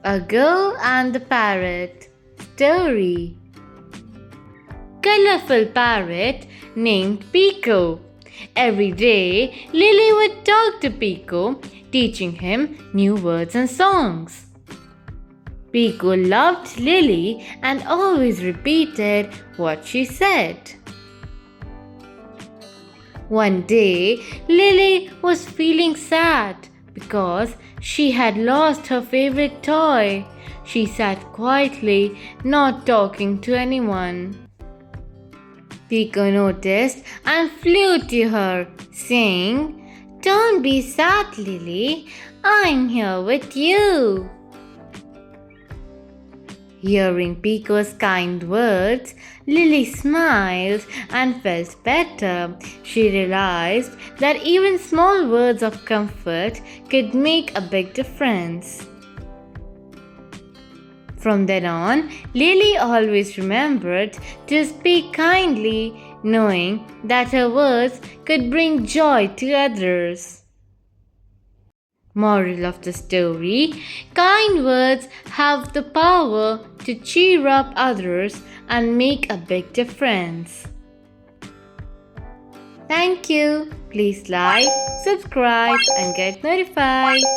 A Girl and the Parrot Story. Colorful parrot named Pico. Every day, Lily would talk to Pico, teaching him new words and songs. Pico loved Lily and always repeated what she said. One day, Lily was feeling sad because she had lost her favorite toy. She sat quietly, not talking to anyone. Pico noticed and flew to her, saying, "Don't be sad, Lily. I'm here with you." Hearing Pico's kind words, Lily smiled and felt better. She realized that even small words of comfort could make a big difference. From then on, Lily always remembered to speak kindly, knowing that her words could bring joy to others. Moral of the story: kind words have the power to cheer up others and make a big difference. Thank you. Please like, subscribe, and get notified.